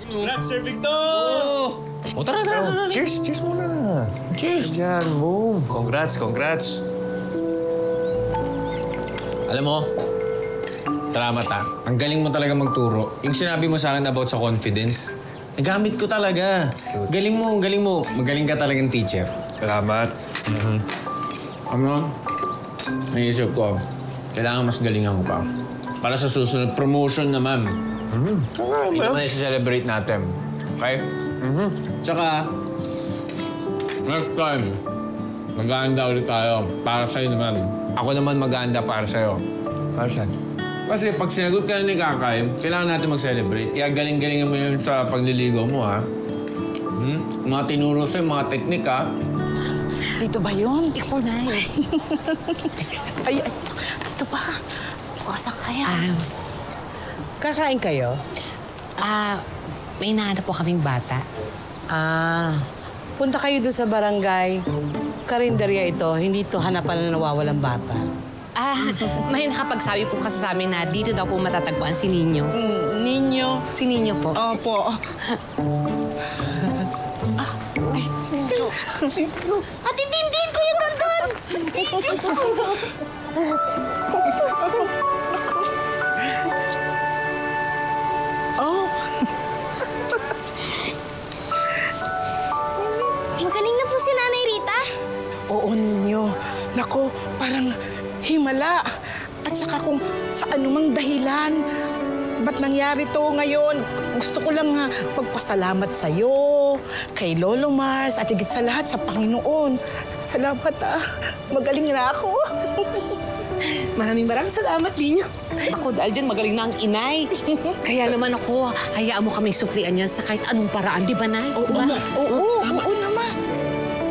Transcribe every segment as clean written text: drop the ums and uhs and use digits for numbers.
Congrats, Sir Victor! O tara. Cheers! Cheers muna! Cheers! Diyan, boom! Congrats! Alam mo, salamat Ang galing mo talaga magturo. Yung sinabi mo sa akin about sa confidence, nagamit ko talaga. Galing mo. Magaling ka talagang teacher. Salamat. Naisip ko, kailangan mas galingan ko pa. Para sa susunod promotion naman. Hindi naman i-celebrate natin. Okay? Tsaka, next time, mag-aanda ulit tayo. Para sa'yo naman. Ako naman mag-aanda para sa'yo. Para saan? Kasi pag sinagot ka na ni Kakay, kailangan natin mag-celebrate. Kaya galing-galingan mo yun sa pagliligo mo, ha? Mga tinuro sa'yo, mga teknik, ha? Dito ba yun? Ikaw na ay, dito ba? Wasak kaya. Kakain kayo? May hinahanap po kaming bata. Punta kayo doon sa barangay. Karinderya ito, hindi ito hanapan na nawawalang bata. May nakapagsabi po kasi sa amin na dito daw po matatagpuan si Ninyo. Ninyo? Si Ninyo po. Opo. Ate Tintin, Kuya Tonton! Oh. Magaling na po si Nanay Rita. Oo, Ninyo. Nako, parang himala. At saka kung sa anumang dahilan, ba't nangyari to ngayon? Gusto ko lang magpasalamat sa'yo, kay Lolo Mars, at higit sa lahat sa Panginoon. Salamat Magaling na ako. Maraming salamat ninyo. Ako, dahil dyan magaling na ang inay. Kaya naman ako, hayaan mo kami suklian yan sa kahit anong paraan. Di ba, Nay? Oo, diba? oo naman.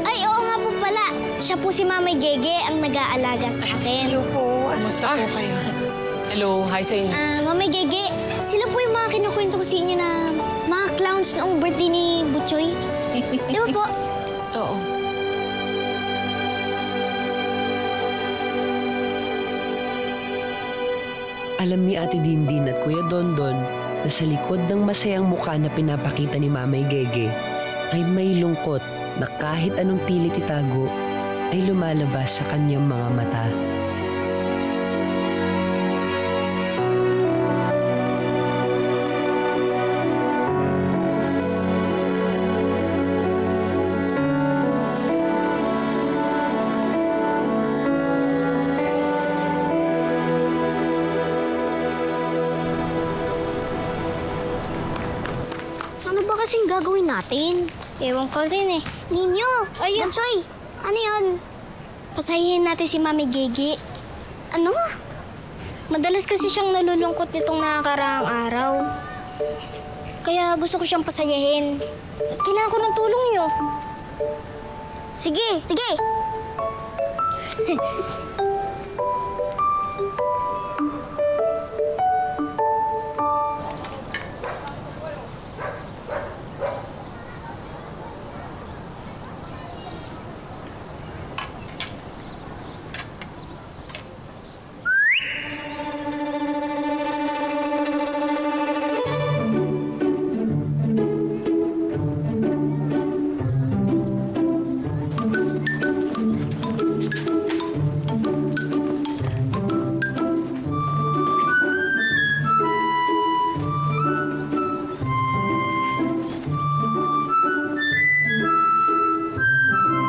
Ay, oo nga po pala. Siya po si Mamay Gege ang nag-aalaga sa akin. Hello po. Kamusta po kayo? Hello, hi sa inyo. Mamay Gege, sila po yung mga kinukwento ko sa inyo na mga clowns noong birthday ni Butchoy. Di ba po? Oo. Alam ni Ate Dindin at Kuya Dondon na sa likod ng masayang mukha na pinapakita ni Mamay Gege ay may lungkot na kahit anong pilit itago ay lumalabas sa kanyang mga mata. Ano ba kasing gagawin natin? Ewan ko rin eh. Ninyo! Ayun! Butchoy! Ano yun? Pasahihin natin si Mami Gege. Ano? Madalas kasi siyang nalulungkot nitong nakakaraang araw. Kaya gusto ko siyang pasayahin. Kailangan ko ng tulong niyo. Sige!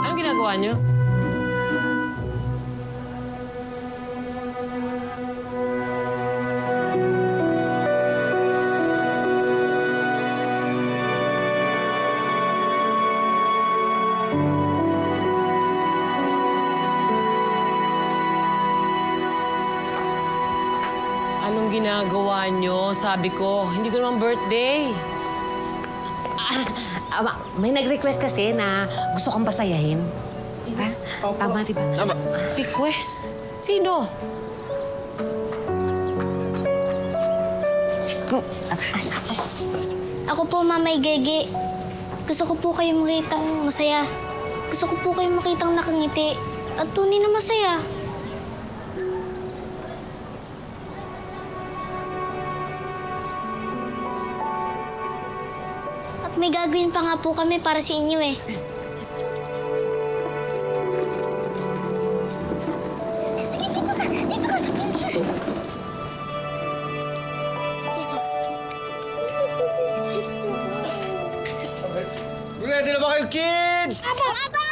Anong ginagawa niyo? Anong ginagawa niyo? Sabi ko, hindi ko naman birthday. May nag-request kasi na gusto kong pasayahin. Tama, di ba? Tama. Request? Sino? Ako po, Mamay Gege. Gusto ko po kayong makitang masaya. Gusto ko po kayong makitang nakangiti. At tunay na masaya. May gagawin pa nga po kami para sa inyo eh. Ready na ba kayo, kids? Aba! Aba!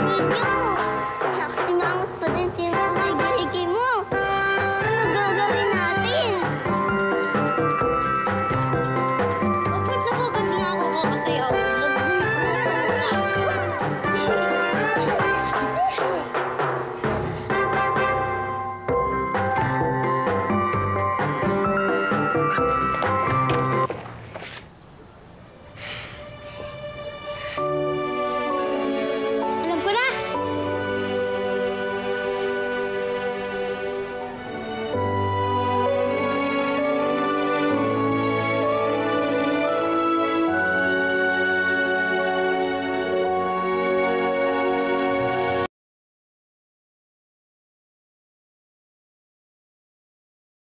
Ninyo! Nakasimangot pa din si Mami Gigi mo. Ano gagawin natin? Pagod na ako kakasayaw. Nag-gulong na.